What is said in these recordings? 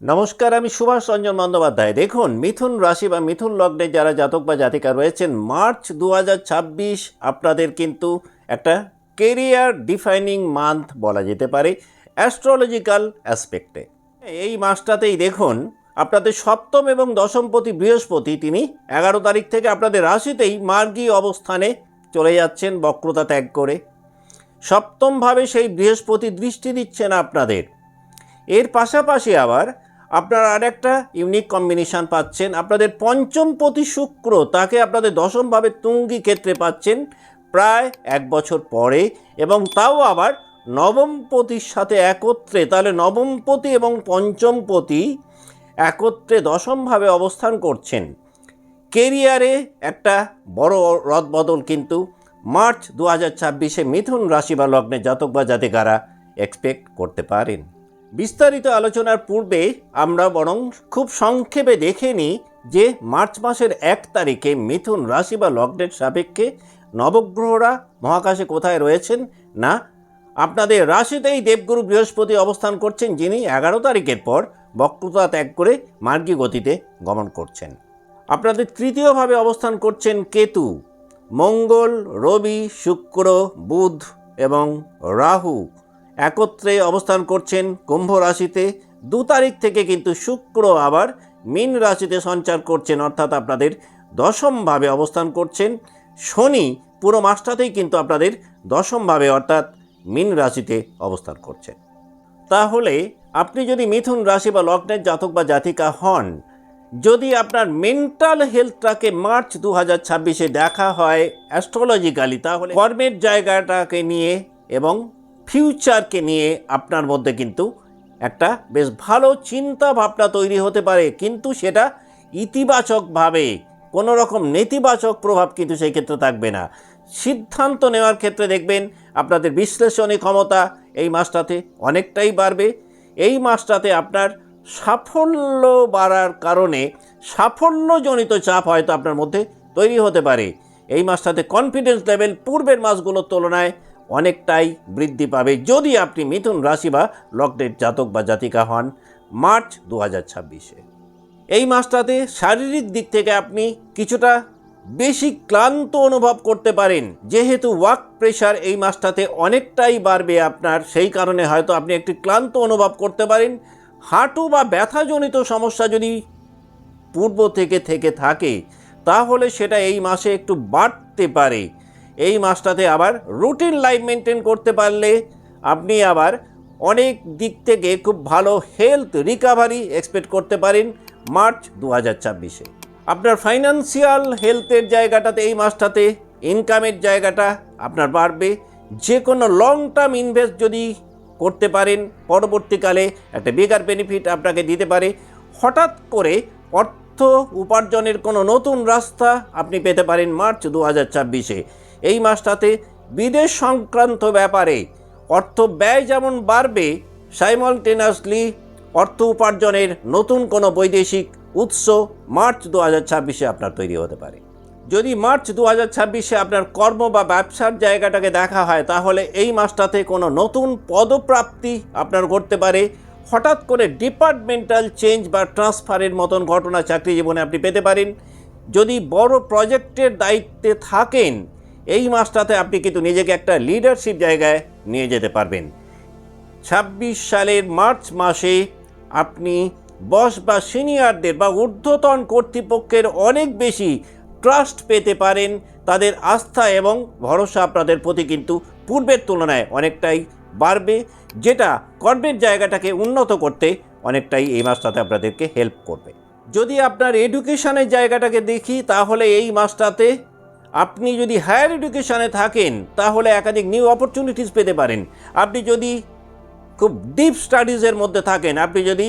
নমস্কার, আমি সুভাষ রঞ্জন বন্দ্যোপাধ্যায়। দেখুন, মিথুন রাশি বা মিথুন লগ্নে যারা জাতক বা জাতিকা রয়েছেন, মার্চ 2026 আপনাদের কিন্তু একটা কেরিয়ার ডিফাইনিং মান্থ বলা যেতে পারে অ্যাস্ট্রোলজিক্যাল অ্যাসপেক্টে। এই মাসটাতেই দেখুন আপনাদের সপ্তম এবং দশমপতি বৃহস্পতি তিনি 11 তারিখ থেকে আপনাদের রাশিতেই মার্গী অবস্থানে চলে যাচ্ছেন বক্রতা ত্যাগ করে। সপ্তমভাবে সেই বৃহস্পতি দৃষ্টি দিচ্ছেন আপনাদের। এর পাশাপাশি আবার আপনারা আরেকটা ইউনিক কম্বিনেশান পাচ্ছেন, আপনাদের পঞ্চমপতি শুক্র তাকে আপনাদের দশমভাবে তুঙ্গি ক্ষেত্রে পাচ্ছেন প্রায় 1 বছর পরে, এবং তাও আবার নবমপতির সাথে একত্রে। তাহলে নবমপতি এবং পঞ্চমপতি একত্রে দশমভাবে অবস্থান করছেন। কেরিয়ারে একটা বড় রদবদল কিন্তু মার্চ 2026-এ মিথুন রাশি বা লগ্নে জাতক বা জাতিকারা এক্সপেক্ট করতে পারেন। বিস্তারিত আলোচনার পূর্বে আমরা বরং খুব সংক্ষেপে দেখে নিই যে মার্চ মাসের 1 তারিখে মিথুন রাশি বা লগ্নের সাপেক্ষে নবগ্রহরা মহাকাশে কোথায় রয়েছেন। না, আপনাদের রাশিতেই দেবগুরু বৃহস্পতি অবস্থান করছেন, যিনি 11 তারিখের পর বক্রতা ত্যাগ করে মার্গী গতিতে গমন করছেন। আপনাদের তৃতীয়ভাবে অবস্থান করছেন কেতু। মঙ্গল, রবি, শুক্র, বুধ এবং রাহু একত্রে অবস্থান করছেন কুম্ভ রাশিতে। 2 তারিখ থেকে কিন্তু শুক্র আবার মীন রাশিতে সঞ্চার করছেন, অর্থাৎ আপনাদের দশমভাবে অবস্থান করছেন। শনি পুরো মাসটাতেই কিন্তু আপনাদের দশমভাবে অর্থাৎ মীন রাশিতে অবস্থান করছেন। তাহলে আপনি যদি মিথুন রাশি বা লগ্নের জাতক বা জাতিকা হন, যদি আপনার মেন্টাল হেলথটাকে মার্চ 2026-এ দেখা হয় অ্যাস্ট্রোলজিক্যালি, তাহলে কর্মের জায়গাটাকে নিয়ে এবং ফিউচারকে নিয়ে আপনার মধ্যে কিন্তু একটা বেশ ভালো চিন্তা ভাবনা তৈরি হতে পারে, কিন্তু সেটা ইতিবাচকভাবে। কোনো রকম নেতিবাচক প্রভাব কিন্তু সেই ক্ষেত্রে থাকবে না। সিদ্ধান্ত নেওয়ার ক্ষেত্রে দেখবেন আপনাদের বিশ্লেষণী ক্ষমতা এই মাসটাতে অনেকটাই বাড়বে। এই মাসটাতে আপনার সাফল্য বাড়ার কারণে সাফল্যজনিত চাপ হয়তো আপনার মধ্যে তৈরি হতে পারে। এই মাসটাতে কনফিডেন্স লেভেল পূর্বের মাসগুলোর তুলনায় অনেকটাই বৃদ্ধি পাবে যদি আপনি মিথুন রাশি বা লগ্নের জাতক বা জাতিকা হন মার্চ 2026-এ। এই মাসটাতে শারীরিক দিক থেকে আপনি কিছুটা বেশি ক্লান্ত অনুভব করতে পারেন, যেহেতু ওয়ার্ক প্রেশার এই মাসটাতে অনেকটাই বাড়বে আপনার। সেই কারণে হয়তো আপনি একটি ক্লান্ত অনুভব করতে পারেন। হাঁটু বা ব্যথাজনিত সমস্যা যদি পূর্ব থেকে থাকে তাহলে সেটা এই মাসে একটু বাড়তে পারে। এই মাসটাতে আবার রুটিন লাইফ মেনটেন করতে পারলে আপনি আবার অনেক দিক থেকে খুব ভালো হেলথ রিকভারি এক্সপেক্ট করতে পারেন মার্চ 2026-এ। আপনার ফাইন্যান্সিয়াল হেলথের জায়গাটাতে এই মাসটাতে ইনকামের জায়গাটা আপনার বাড়বে। যে কোনো লং টার্ম ইনভেস্ট যদি করতে পারেন, পরবর্তীকালে একটা বিগার বেনিফিট আপনাকে দিতে পারে। হঠাৎ করে অর্থ উপার্জনের কোনো নতুন রাস্তা আপনি পেতে পারেন মার্চ 2026-এ। এই মাসটাতে বিদেশ সংক্রান্ত ব্যাপারে অর্থ ব্যয় যেমন বাড়বে, সাইমলটেনিয়াসলি অর্থ উপার্জনের নতুন কোনো বৈদেশিক উৎস মার্চ 2026-এ আপনার তৈরি হতে পারে। যদি মার্চ 2026-এ আপনার কর্ম বা ব্যবসার জায়গাটাকে দেখা হয়, তাহলে এই মাসটাতে কোনো নতুন পদপ্রাপ্তি আপনার ঘটতে পারে। হঠাৎ করে ডিপার্টমেন্টাল চেঞ্জ বা ট্রান্সফারের মতন ঘটনা চাকরি জীবনে আপনি পেতে পারেন। যদি বড় প্রজেক্টের দায়িত্বে থাকেন, এই মাসটাতে আপনি কিন্তু নিজেকে একটা লিডারশিপ জায়গায় নিয়ে যেতে পারবেন। 26 সালের মার্চ মাসে আপনি বস বা সিনিয়রদের বা ঊর্ধ্বতন কর্তৃপক্ষের অনেক বেশি ট্রাস্ট পেতে পারেন। তাদের আস্থা এবং ভরসা আপনাদের প্রতি কিন্তু পূর্বের তুলনায় অনেকটাই বাড়বে, যেটা কর্মের জায়গাটাকে উন্নত করতে অনেকটাই এই মাসটাতে আপনাদেরকে হেল্প করবে। যদি আপনার এডুকেশনের জায়গাটাকে দেখি, তাহলে এই মাসটাতে আপনি যদি হায়ার এডুকেশনে থাকেন তাহলে একাধিক নিউ অপরচুনিটিস পেতে পারেন। আপনি যদি খুব ডিপ স্টাডিজের মধ্যে থাকেন, আপনি যদি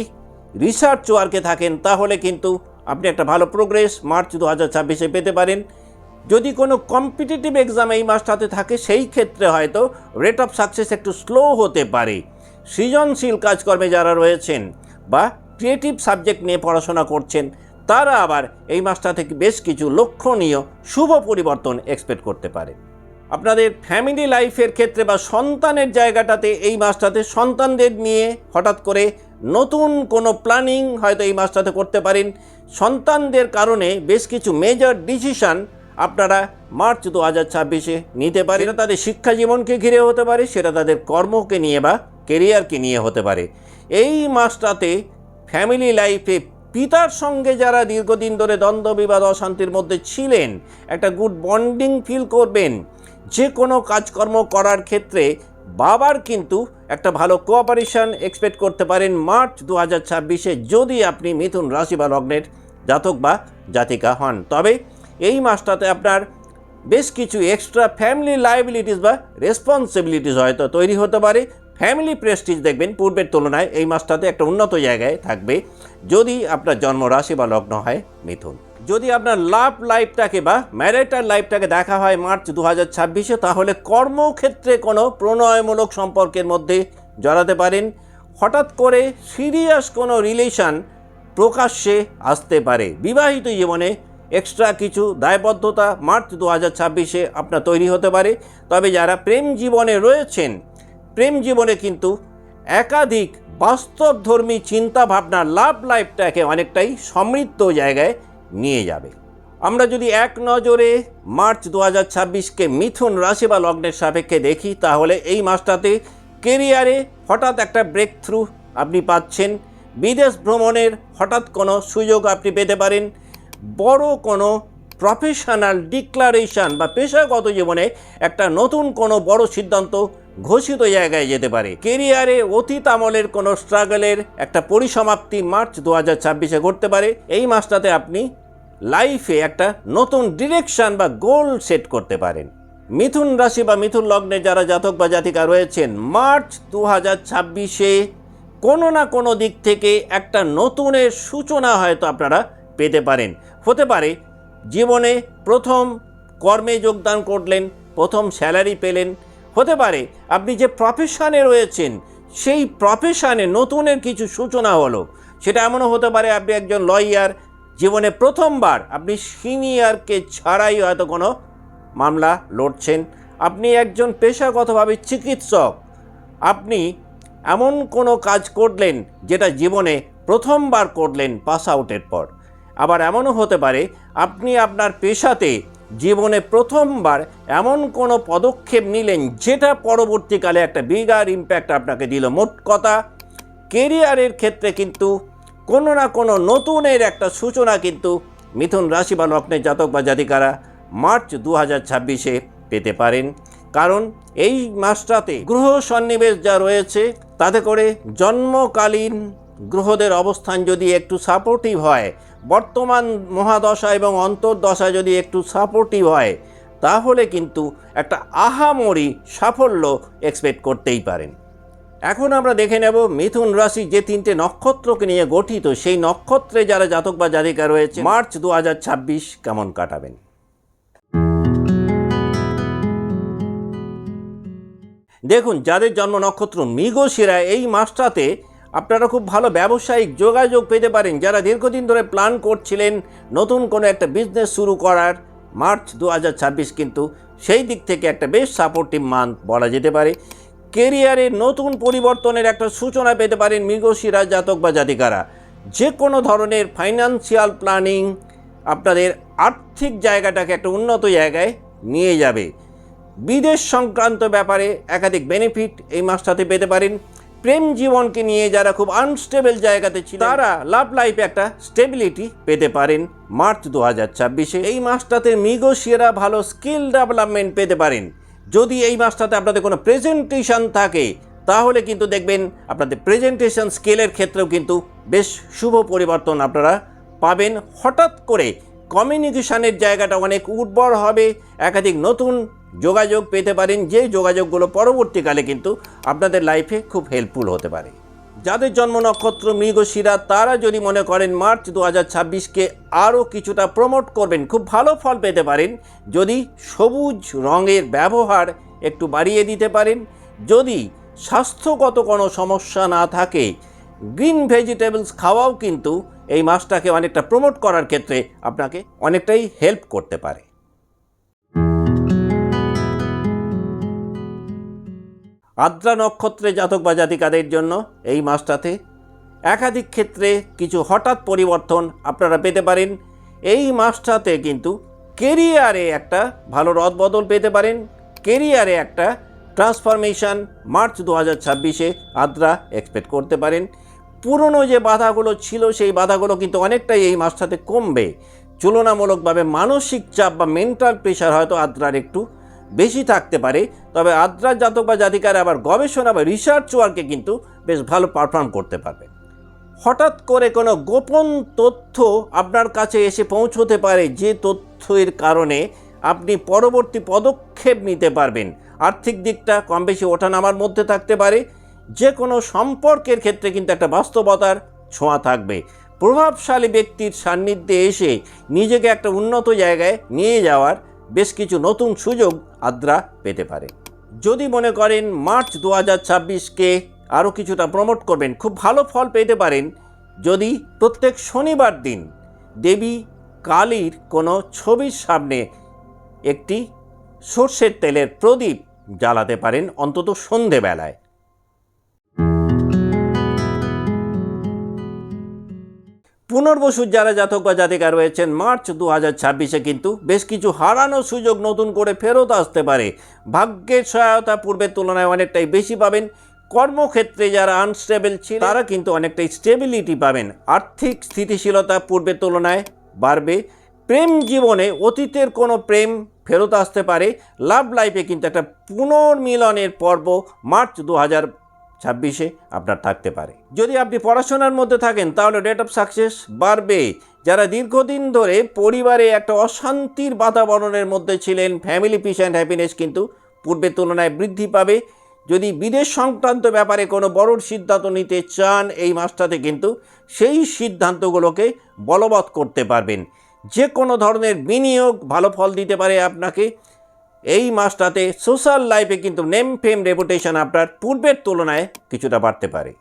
রিসার্চ ওয়ার্কে থাকেন, তাহলে কিন্তু আপনি একটা ভালো প্রোগ্রেস মার্চ 2026-এ পেতে পারেন। যদি কোনো কম্পিটিটিভ এক্সাম এই মাসটাতে থাকে, সেই ক্ষেত্রে হয়তো রেট অফ সাকসেস একটু স্লো হতে পারে। সৃজনশীল কাজকর্মে যারা রয়েছেন বা ক্রিয়েটিভ সাবজেক্ট নিয়ে পড়াশোনা করছেন, তারা আবার এই মাসটা থেকে বেশ কিছু লক্ষণীয় শুভ পরিবর্তন এক্সপেক্ট করতে পারে। আপনাদের ফ্যামিলি লাইফের ক্ষেত্রে বা সন্তানের জায়গাটাতে এই মাসটাতে সন্তানদের নিয়ে হঠাৎ করে নতুন কোনো প্ল্যানিং হয়তো এই মাসটাতে করতে পারেন। সন্তানদের কারণে বেশ কিছু মেজর ডিসিশন আপনারা মার্চ 2026-এ নিতে পারেন। সেটা তাদের শিক্ষা জীবনকে ঘিরে হতে পারে, সেটা তাদের কর্মকে নিয়ে বা কেরিয়ারকে নিয়ে হতে পারে। এই মাসটাতে ফ্যামিলি লাইফে পিতার সঙ্গে যারা দীর্ঘদিন ধরে দ্বন্দ্ব বিবাদ অশান্তির মধ্যে ছিলেন, একটা গুড বন্ডিং ফিল করবেন। যে কোনো কাজকর্ম করার ক্ষেত্রে বাবার কিন্তু একটা ভালো কোঅপারেশন এক্সপেক্ট করতে পারেন মার্চ 2026-এ, যদি আপনি মিথুন রাশি বা লগ্নের জাতক বা জাতিকা হন। তবে এই মাসটাতে আপনার বেশ কিছু এক্সট্রা ফ্যামিলি লায়াবিলিটিস বা রেসপন্সিবিলিটিস হয়তো তৈরি হতে পারে। ফ্যামিলি প্রেস্টিজ দেখবেন পূর্বের তুলনায় এই মাসটাতে একটা উন্নত জায়গায় থাকবে, যদি আপনার জন্ম রাশি বা লগ্ন হয় মিথুন। যদি আপনার লাভ লাইফটাকে বা ম্যারিটাল লাইফটাকে দেখা হয় মার্চ 2026-এ, তাহলে কর্মক্ষেত্রে কোনো প্রণয়মূলক সম্পর্কের মধ্যে জড়াতে পারেন। হঠাৎ করে সিরিয়াস কোনো রিলেশন প্রকাশ্যে আসতে পারে। বিবাহিত জীবনে এক্সট্রা কিছু দায়বদ্ধতা মার্চ 2026-এ আপনার তৈরি হতে পারে। তবে যারা প্রেম জীবনে রয়েছেন, প্রেম জীবনে কিন্তু একাধিক বাস্তবধর্মী চিন্তা ভাবনা লাভ লাইফটাকে অনেকটাই সমৃদ্ধ জায়গায় নিয়ে যাবে। আমরা যদি এক নজরে মার্চ 2026-কে মিথুন রাশি বা লগ্নের সাপেক্ষে দেখি, তাহলে এই মাসটাতে কেরিয়ারে হঠাৎ একটা ব্রেক থ্রু আপনি পাচ্ছেন। বিদেশ ভ্রমণের হঠাৎ কোনো সুযোগ আপনি পেতে পারেন। বড় কোনো প্রফেশনাল ডিক্লারেশন বা পেশাগত জীবনে একটা নতুন কোনো বড় সিদ্ধান্ত ঘোষিত জায়গায় যেতে পারে। কেরিয়ারে অতীত আমলের কোনো স্ট্রাগলের একটা পরিসমাপ্তি মার্চ 2026-এ ঘটতে পারে। এই মাসটাতে আপনি লাইফে একটা নতুন ডিরেকশন বা গোল সেট করতে পারেন। মিথুন রাশি বা মিথুন লগ্নে যারা জাতক বা জাতিকা রয়েছেন, মার্চ 2026-এ কোনো না কোনো দিক থেকে একটা নতুনের সূচনা হয়তো আপনারা পেতে পারেন। হতে পারে জীবনে প্রথম কর্মে যোগদান করলেন, প্রথম স্যালারি পেলেন। হতে পারে আপনি যে প্রফেশনে রয়েছেন সেই প্রফেশনে নতুনের কিছু সূচনা হলো। সেটা এমনও হতে পারে আপনি একজন লয়ার, জীবনে প্রথমবার আপনি সিনিয়রকে ছাড়াই হয়তো কোনো মামলা লড়ছেন। আপনি একজন পেশাগতভাবে চিকিৎসক, আপনি এমন কোনো কাজ করলেন যেটা জীবনে প্রথমবার করলেন পাস আউটের পর। আবার এমনও হতে পারে আপনি আপনার পেশাতে জীবনে প্রথমবার এমন কোনো পদক্ষেপ নিলেন যেটা পরবর্তীকালে একটা বিগার ইম্প্যাক্ট আপনাকে দিল। মোট কথা, কেরিয়ারের ক্ষেত্রে কিন্তু কোনো না কোনো নতুনের একটা সূচনা কিন্তু মিথুন রাশি বা লগ্নের জাতক বা জাতিকারা মার্চ 2026-এ পেতে পারেন। কারণ এই মাসটাতে গ্রহ সন্নিবেশ যা রয়েছে, তাতে করে জন্মকালীন গ্রহদের অবস্থান যদি একটু সাপোর্টিভ হয়, বর্তমান মহাদশা এবং অন্তর্দশা যদি একটু সাপোর্টিভ হয়, তাহলে কিন্তু একটা আহামরি সাফল্য এক্সপেক্ট করতেই পারেন। এখন আমরা দেখে নেব মিথুন রাশি যে 3টে নক্ষত্রকে নিয়ে গঠিত, সেই নক্ষত্রে যারা জাতক বা জাতিকা রয়েছে মার্চ 2026 কেমন কাটাবেন। দেখুন, যাদের জন্ম নক্ষত্র মৃগশিরা, এই মাসটাতে আপনারা খুব ভালো ব্যবসায়িক যোগাযোগ পেতে পারেন। যারা দীর্ঘদিন ধরে প্ল্যান করছিলেন নতুন কোনো একটা বিজনেস শুরু করার, মার্চ 2026 কিন্তু সেই দিক থেকে একটা বেশ সাপোর্টিভ মান্থ বলা যেতে পারে। কেরিয়ারে নতুন পরিবর্তনের একটা সূচনা পেতে পারেন মৃগশিরা জাতক বা জাতিকারা। যে কোনো ধরনের ফাইন্যান্সিয়াল প্ল্যানিং আপনাদের আর্থিক জায়গাটাকে একটা উন্নত জায়গায় নিয়ে যাবে। বিদেশ সংক্রান্ত ব্যাপারে একাধিক বেনিফিট এই মাসটাতে পেতে পারেন। প্রেম জীবনকে নিয়ে যারা খুব আনস্টেবল জায়গাতে ছিল, তারা লাভ লাইফে একটা স্টেবিলিটি পেতে পারেন মার্চ 2026-এ। এই মাসটাতে মৃগশিরা ভালো স্কিল ডেভেলপমেন্ট পেতে পারেন। যদি এই মাসটাতে আপনাদের কোনো প্রেজেন্টেশন থাকে, তাহলে কিন্তু দেখবেন আপনাদের প্রেজেন্টেশন স্কিলের ক্ষেত্রেও কিন্তু বেশ শুভ পরিবর্তন আপনারা পাবেন। হঠাৎ করে কমিউনিকেশনের জায়গাটা অনেক উর্বর হবে। একাধিক নতুন যোগাযোগ পেতে পারেন, যে যোগাযোগগুলো পরবর্তীকালে কিন্তু আপনাদের লাইফে খুব হেল্পফুল হতে পারে। যাদের জন্ম নক্ষত্র মৃগশিরা, তারা যদি মনে করেন মার্চ 2026-কে আরও কিছুটা প্রমোট করবেন, খুব ভালো ফল পেতে পারেন যদি সবুজ রঙের ব্যবহার একটু বাড়িয়ে দিতে পারেন। যদি স্বাস্থ্যগত কোনো সমস্যা না থাকে, গ্রিন ভেজিটেবলস খাওয়াও কিন্তু এই মাসটাকে অনেকটা প্রমোট করার ক্ষেত্রে আপনাকে অনেকটাই হেল্প করতে পারে। আদ্রা নক্ষত্রে জাতক বা জাতিকাদের জন্য এই মাসটাতে একাধিক ক্ষেত্রে কিছু হঠাৎ পরিবর্তন আপনারা পেতে পারেন। এই মাসটাতে কিন্তু কেরিয়ারে একটা ভালো রদবদল পেতে পারেন, কেরিয়ারে একটা ট্রান্সফরমেশন মার্চ 2026-এ আদ্রা এক্সপেক্ট করতে পারেন। পুরনো যে বাধাগুলো ছিল সেই বাধাগুলো কিন্তু অনেকটাই এই মাসটাতে কমবে। তুলনামূলকভাবে মানসিক চাপ বা মেন্টাল প্রেশার হয়তো আদ্রার একটু বেশি থাকতে পারে, তবে আদ্রার জাতক বা জাতিকারা আবার গবেষণা বা রিসার্চ ওয়ার্কে কিন্তু বেশ ভালো পারফর্ম করতে পারবে। হঠাৎ করে কোনো গোপন তথ্য আপনার কাছে এসে পৌঁছতে পারে, যে তথ্যের কারণে আপনি পরবর্তী পদক্ষেপ নিতে পারবেন। আর্থিক দিকটা কম বেশি ওঠানামার মধ্যে থাকতে পারে। যে কোনো সম্পর্কের ক্ষেত্রে কিন্তু একটা বাস্তবতার ছোঁয়া থাকবে। প্রভাবশালী ব্যক্তির সান্নিধ্যে এসে নিজেকে একটা উন্নত জায়গায় নিয়ে যাওয়ার বেশ কিছু নতুন সুযোগ আদ্রা পেতে পারে। যদি মনে করেন মার্চ 2026-কে আরও কিছুটা প্রমোট করবেন, খুব ভালো ফল পেতে পারেন যদি প্রত্যেক শনিবার দিন দেবী কালীর কোনো ছবির সামনে একটি সর্ষের তেলের প্রদীপ জ্বালাতে পারেন, অন্তত সন্ধেবেলায়। পুনর্বসুর যারা জাতক বা জাতিকা রয়েছেন, মার্চ 2026-এ কিন্তু বেশ কিছু হারানো সুযোগ নতুন করে ফেরত আসতে পারে। ভাগ্যের সহায়তা পূর্বের তুলনায় অনেকটাই বেশি পাবেন। কর্মক্ষেত্রে যারা আনস্টেবল ছিল তারা কিন্তু অনেকটাই স্টেবিলিটি পাবেন। আর্থিক স্থিতিশীলতা পূর্বের তুলনায় বাড়বে। প্রেম জীবনে অতীতের কোনো প্রেম ফেরত আসতে পারে। লাভ লাইফে কিন্তু একটা পুনর্মিলনের পর্ব মার্চ 2026-এ আপনার থাকতে পারে। যদি আপনি পড়াশোনার মধ্যে থাকেন তাহলে রেট অফ সাকসেস বাড়বে। যারা দীর্ঘদিন ধরে পরিবারে একটা অশান্তির বাতাবরণের মধ্যে ছিলেন, ফ্যামিলি পিস অ্যান্ড হ্যাপিনেস কিন্তু পূর্বের তুলনায় বৃদ্ধি পাবে। যদি বিদেশ সংক্রান্ত ব্যাপারে কোনো বড় সিদ্ধান্ত নিতে চান এই মাসটাতে কিন্তু সেই সিদ্ধান্তগুলোকে বলবৎ করতে পারবেন। যে কোনো ধরনের বিনিয়োগ ভালো ফল দিতে পারে আপনাকে এই মাসটাতে। সোশ্যাল লাইফে কিন্তু নেম ফেম রেপুটেশন আপনার পূর্বের তুলনায় কিছুটা বাড়তে পারে।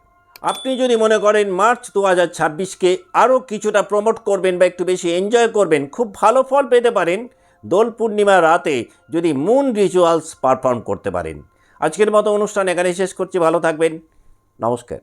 আপনি যদি মনে করেন মার্চ 2026-কে আরও কিছুটা প্রমোট করবেন বা একটু বেশি এনজয় করবেন, খুব ভালো ফল পেতে পারেন দোল পূর্ণিমা রাতে যদি মুন রিচুয়ালস পারফর্ম করতে পারেন। আজকের মতো অনুষ্ঠান এখানে শেষ করছি। ভালো থাকবেন। নমস্কার।